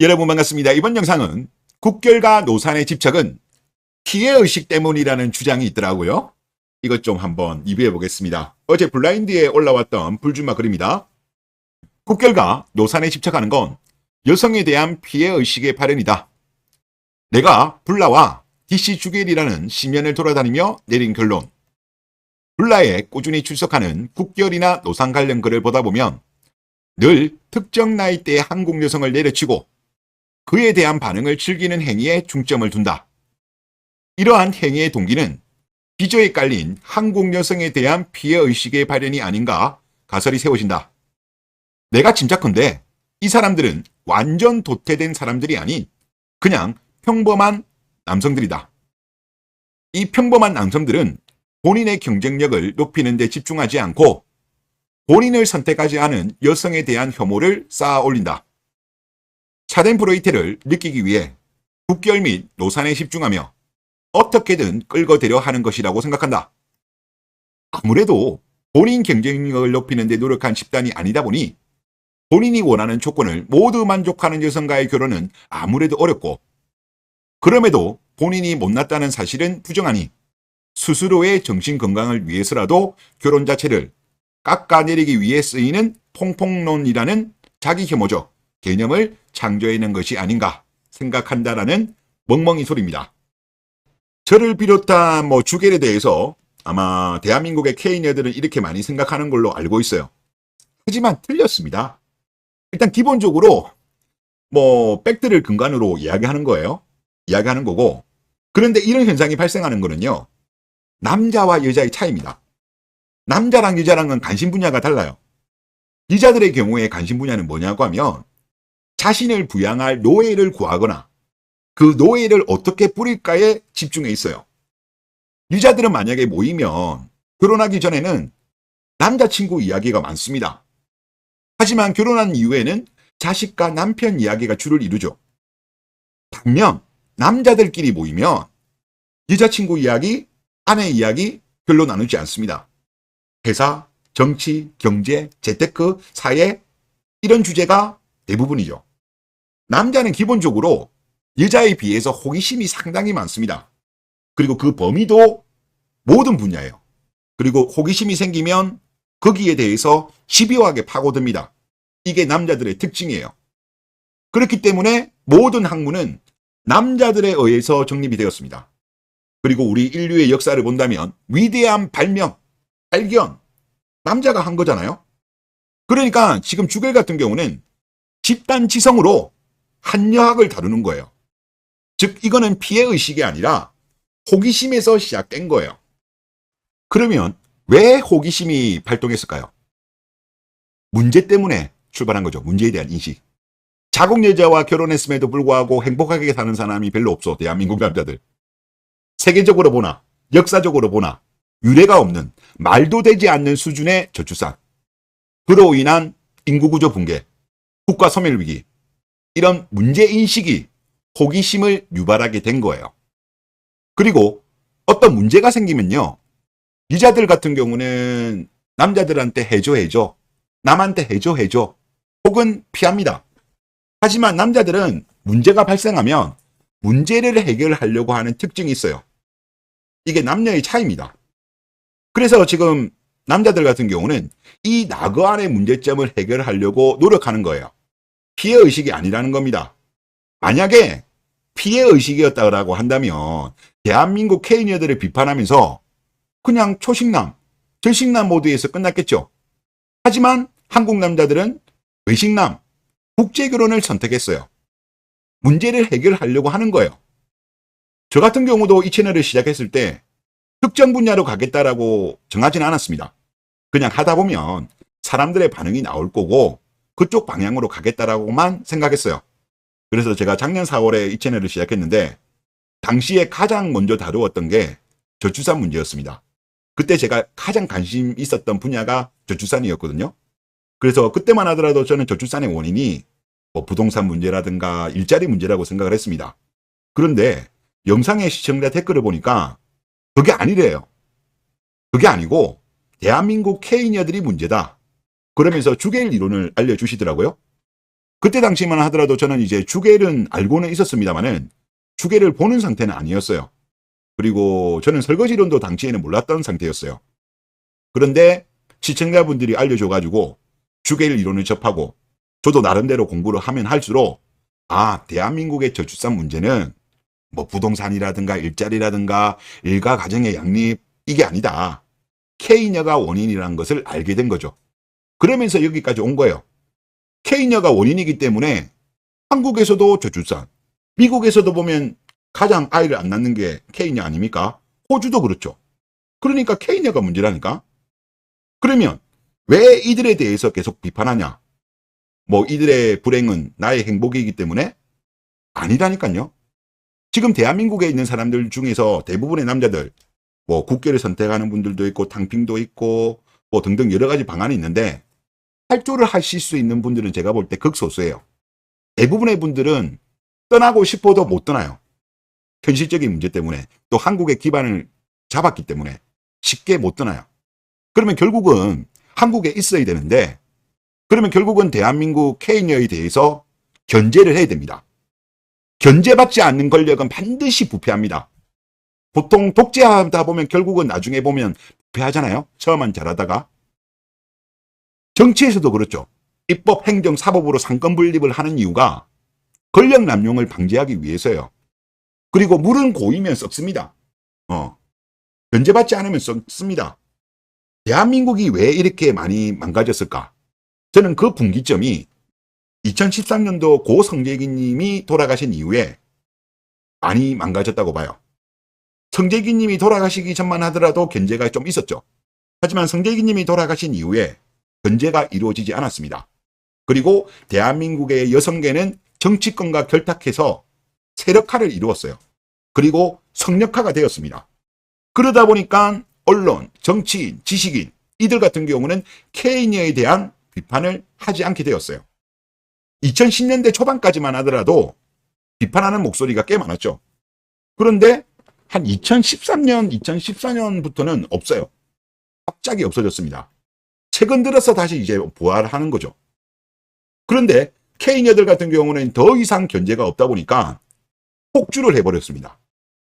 여러분 반갑습니다. 이번 영상은 국결과 노산의 집착은 피해의식 때문이라는 주장이 있더라고요. 이것 좀 한번 리뷰해 보겠습니다. 어제 블라인드에 올라왔던 불주마 글입니다. 국결과 노산에 집착하는 건 여성에 대한 피해의식의 발현이다. 내가 불라와 DC 주겔이라는 심연을 돌아다니며 내린 결론. 불라에 꾸준히 출석하는 국결이나 노산 관련 글을 보다 보면 늘 특정 나이대의 한국 여성을 내려치고 그에 대한 반응을 즐기는 행위에 중점을 둔다. 이러한 행위의 동기는 기저에 깔린 한국 여성에 대한 피해의식의 발현이 아닌가 가설이 세워진다. 내가 짐작컨대 이 사람들은 완전 도태된 사람들이 아닌 그냥 평범한 남성들이다. 이 평범한 남성들은 본인의 경쟁력을 높이는 데 집중하지 않고 본인을 선택하지 않은 여성에 대한 혐오를 쌓아 올린다. 샤덴프로이테를 느끼기 위해 국결 및 노산에 집중하며 어떻게든 끌어들여 하는 것이라고 생각한다. 아무래도 본인 경쟁력을 높이는 데 노력한 집단이 아니다 보니 본인이 원하는 조건을 모두 만족하는 여성과의 결혼은 아무래도 어렵고 그럼에도 본인이 못났다는 사실은 부정하니 스스로의 정신건강을 위해서라도 결혼 자체를 깎아내리기 위해 쓰이는 퐁퐁론이라는 자기 혐오적 개념을 창조해낸 것이 아닌가 생각한다라는 멍멍이 소리입니다. 저를 비롯한 주겔에 대해서 아마 대한민국의 K녀들은 이렇게 많이 생각하는 걸로 알고 있어요. 하지만 틀렸습니다. 일단 기본적으로 팩트를 근간으로 이야기하는 거예요. 이야기하는 거고 그런데 이런 현상이 발생하는 거는요. 남자와 여자의 차이입니다. 남자랑 여자랑은 관심 분야가 달라요. 여자들의 경우에 관심 분야는 뭐냐고 하면 자신을 부양할 노예를 구하거나 그 노예를 어떻게 뿌릴까에 집중해 있어요. 여자들은 만약에 모이면 결혼하기 전에는 남자친구 이야기가 많습니다. 하지만 결혼한 이후에는 자식과 남편 이야기가 주를 이루죠. 반면 남자들끼리 모이면 여자친구 이야기, 아내 이야기 별로 나누지 않습니다. 회사, 정치, 경제, 재테크, 사회 이런 주제가 대부분이죠. 남자는 기본적으로 여자에 비해서 호기심이 상당히 많습니다. 그리고 그 범위도 모든 분야예요. 그리고 호기심이 생기면 거기에 대해서 집요하게 파고듭니다. 이게 남자들의 특징이에요. 그렇기 때문에 모든 학문은 남자들에 의해서 정립이 되었습니다. 그리고 우리 인류의 역사를 본다면 위대한 발견, 남자가 한 거잖아요. 그러니까 지금 주겔 같은 경우는 집단지성으로 한여학을 다루는 거예요. 즉 이거는 피해의식이 아니라 호기심에서 시작된 거예요. 그러면 왜 호기심이 발동했을까요? 문제 때문에 출발한 거죠. 문제에 대한 인식. 자국 여자와 결혼했음에도 불구하고 행복하게 사는 사람이 별로 없어. 대한민국 남자들. 세계적으로 보나 역사적으로 보나 유례가 없는 말도 되지 않는 수준의 저출산. 그로 인한 인구구조 붕괴, 국가 소멸위기 이런 문제인식이 호기심을 유발하게 된 거예요. 그리고 어떤 문제가 생기면요. 여자들 같은 경우는 남자들한테 해줘. 남한테 해줘. 혹은 피합니다. 하지만 남자들은 문제가 발생하면 문제를 해결하려고 하는 특징이 있어요. 이게 남녀의 차이입니다. 그래서 지금 남자들 같은 경우는 이 낙어 안의 문제점을 해결하려고 노력하는 거예요. 피해의식이 아니라는 겁니다. 만약에 피해의식이었다고 한다면 대한민국 K녀들을 비판하면서 그냥 초식남, 절식남 모드에서 끝났겠죠. 하지만 한국 남자들은 외식남, 국제결혼을 선택했어요. 문제를 해결하려고 하는 거예요. 저 같은 경우도 이 채널을 시작했을 때 특정 분야로 가겠다라고 정하지는 않았습니다. 그냥 하다 보면 사람들의 반응이 나올 거고 그쪽 방향으로 가겠다라고만 생각했어요. 그래서 제가 작년 4월에 이 채널을 시작했는데 당시에 가장 먼저 다루었던 게 저출산 문제였습니다. 그때 제가 가장 관심 있었던 분야가 저출산이었거든요. 그래서 그때만 하더라도 저는 저출산의 원인이 부동산 문제라든가 일자리 문제라고 생각을 했습니다. 그런데 영상의 시청자 댓글을 보니까 그게 아니래요. 그게 아니고 대한민국 K녀들이 문제다. 그러면서 주겔 이론을 알려주시더라고요. 그때 당시만 하더라도 저는 이제 주계를 알고는 있었습니다만은 주계를 보는 상태는 아니었어요. 그리고 저는 설거지론도 당시에는 몰랐던 상태였어요. 그런데 시청자분들이 알려줘가지고 주계일 이론을 접하고 저도 나름대로 공부를 하면 할수록 대한민국의 저출산 문제는 뭐 부동산이라든가 일자리라든가 일가 가정의 양립 이게 아니다. K녀가 원인이라는 것을 알게 된 거죠. 그러면서 여기까지 온 거예요. K녀가 원인이기 때문에 한국에서도 저출산, 미국에서도 보면 가장 아이를 안 낳는 게 K녀 아닙니까? 호주도 그렇죠. 그러니까 K녀가 문제라니까. 그러면 왜 이들에 대해서 계속 비판하냐? 뭐 이들의 불행은 나의 행복이기 때문에? 아니라니까요. 지금 대한민국에 있는 사람들 중에서 대부분의 남자들 뭐 국계를 선택하는 분들도 있고 탕핑도 있고 뭐 등등 여러 가지 방안이 있는데 탈조를 하실 수 있는 분들은 제가 볼 때 극소수예요. 대부분의 분들은 떠나고 싶어도 못 떠나요. 현실적인 문제 때문에 또 한국의 기반을 잡았기 때문에 쉽게 못 떠나요. 그러면 결국은 한국에 있어야 되는데 그러면 결국은 대한민국 K녀에 대해서 견제를 해야 됩니다. 견제받지 않는 권력은 반드시 부패합니다. 보통 독재하다 보면 결국은 나중에 보면 부패하잖아요. 처음만 잘하다가. 정치에서도 그렇죠. 입법, 행정, 사법으로 상권 분립을 하는 이유가 권력 남용을 방지하기 위해서요. 그리고 물은 고이면 썩습니다. 견제받지 않으면 썩습니다. 대한민국이 왜 이렇게 많이 망가졌을까? 저는 그 분기점이 2013년도 고 성재기님이 돌아가신 이후에 많이 망가졌다고 봐요. 성재기님이 돌아가시기 전만 하더라도 견제가 좀 있었죠. 하지만 성재기님이 돌아가신 이후에 견제가 이루어지지 않았습니다. 그리고 대한민국의 여성계는 정치권과 결탁해서 세력화를 이루었어요. 그리고 성역화가 되었습니다. 그러다 보니까 언론, 정치인, 지식인 이들 같은 경우는 K녀에 대한 비판을 하지 않게 되었어요. 2010년대 초반까지만 하더라도 비판하는 목소리가 꽤 많았죠. 그런데 한 2013년, 2014년부터는 없어요. 갑자기 없어졌습니다. 최근 들어서 다시 이제 부활하는 거죠. 그런데 K녀들 같은 경우는 더 이상 견제가 없다 보니까 폭주를 해버렸습니다.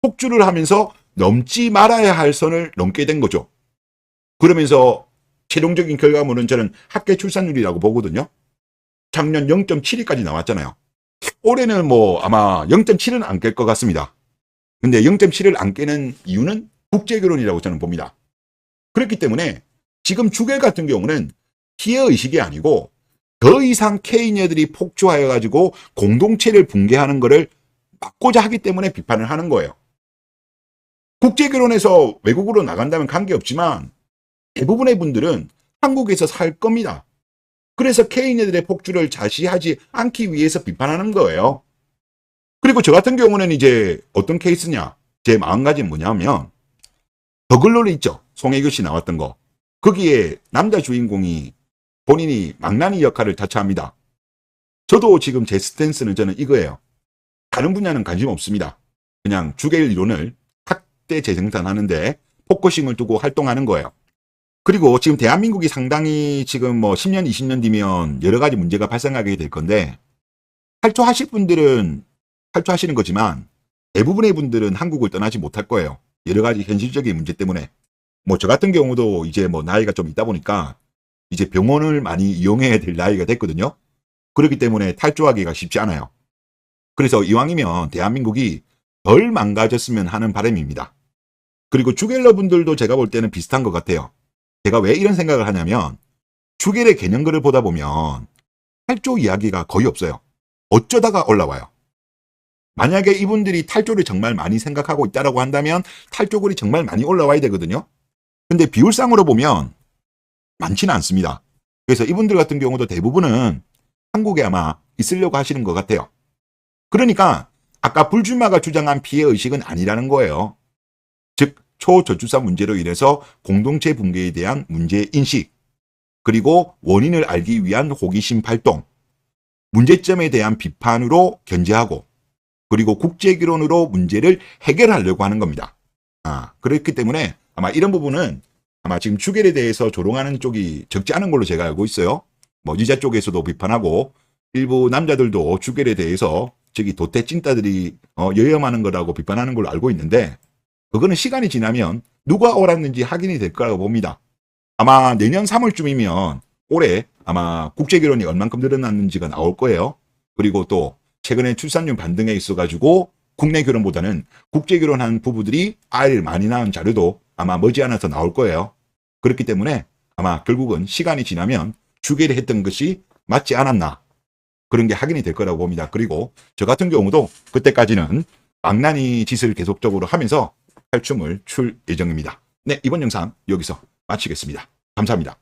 폭주를 하면서 넘지 말아야 할 선을 넘게 된 거죠. 그러면서 최종적인 결과물은 저는 합계 출산율이라고 보거든요. 작년 0.72까지 나왔잖아요. 올해는 뭐 아마 0.7은 안 깰 것 같습니다. 근데 0.7을 안 깨는 이유는 국제결혼이라고 저는 봅니다. 그렇기 때문에 지금 주계 같은 경우는 피해의식이 아니고 더 이상 K녀들이 폭주하여 가지고 공동체를 붕괴하는 것을 막고자 하기 때문에 비판을 하는 거예요. 국제결혼에서 외국으로 나간다면 관계없지만 대부분의 분들은 한국에서 살 겁니다. 그래서 K녀들의 폭주를 자시하지 않기 위해서 비판하는 거예요. 그리고 저 같은 경우는 이제 어떤 케이스냐, 제 마음가짐은 뭐냐면 더글로리 있죠. 송혜교 씨 나왔던 거. 거기에 남자 주인공이 본인이 망나니 역할을 자처합니다. 저도 지금 제 스탠스는 저는 이거예요. 다른 분야는 관심 없습니다. 그냥 주계일 이론을 학대 재생산하는데 포커싱을 두고 활동하는 거예요. 그리고 지금 대한민국이 상당히 지금 뭐 10년, 20년 뒤면 여러 가지 문제가 발생하게 될 건데 탈주하실 분들은 탈주하시는 거지만 대부분의 분들은 한국을 떠나지 못할 거예요. 여러 가지 현실적인 문제 때문에. 뭐 저 같은 경우도 이제 뭐 나이가 좀 있다 보니까 이제 병원을 많이 이용해야 될 나이가 됐거든요. 그렇기 때문에 탈주하기가 쉽지 않아요. 그래서 이왕이면 대한민국이 덜 망가졌으면 하는 바람입니다. 그리고 주겔러 분들도 제가 볼 때는 비슷한 것 같아요. 제가 왜 이런 생각을 하냐면 주겔의 개념글을 보다 보면 탈주 이야기가 거의 없어요. 어쩌다가 올라와요. 만약에 이분들이 탈주를 정말 많이 생각하고 있다고 한다면 탈주글이 정말 많이 올라와야 되거든요. 근데 비율상으로 보면 많지는 않습니다. 그래서 이분들 같은 경우도 대부분은 한국에 아마 있으려고 하시는 것 같아요. 그러니까 아까 불주마가 주장한 피해의식은 아니라는 거예요. 즉 초저출산 문제로 인해서 공동체 붕괴에 대한 문제인식, 그리고 원인을 알기 위한 호기심 발동, 문제점에 대한 비판으로 견제하고, 그리고 국제결혼으로 문제를 해결하려고 하는 겁니다. 그렇기 때문에 아마 이런 부분은 아마 지금 주겔에 대해서 조롱하는 쪽이 적지 않은 걸로 제가 알고 있어요. 뭐 유자 쪽에서도 비판하고 일부 남자들도 주결에 대해서 저기 도태 찐따들이 여염하는 거라고 비판하는 걸로 알고 있는데 그거는 시간이 지나면 누가 옳았는지 확인이 될 거라고 봅니다. 아마 내년 3월쯤이면 올해 아마 국제결혼이 얼만큼 늘어났는지가 나올 거예요. 그리고 또 최근에 출산율 반등에 있어가지고 국내 결혼보다는 국제결혼한 부부들이 아이를 많이 낳은 자료도 아마 머지않아서 나올 거예요. 그렇기 때문에 아마 결국은 시간이 지나면 주계를 했던 것이 맞지 않았나 그런 게 확인이 될 거라고 봅니다. 그리고 저 같은 경우도 그때까지는 망나니 짓을 계속적으로 하면서 탈춤을 출 예정입니다. 네, 이번 영상 여기서 마치겠습니다. 감사합니다.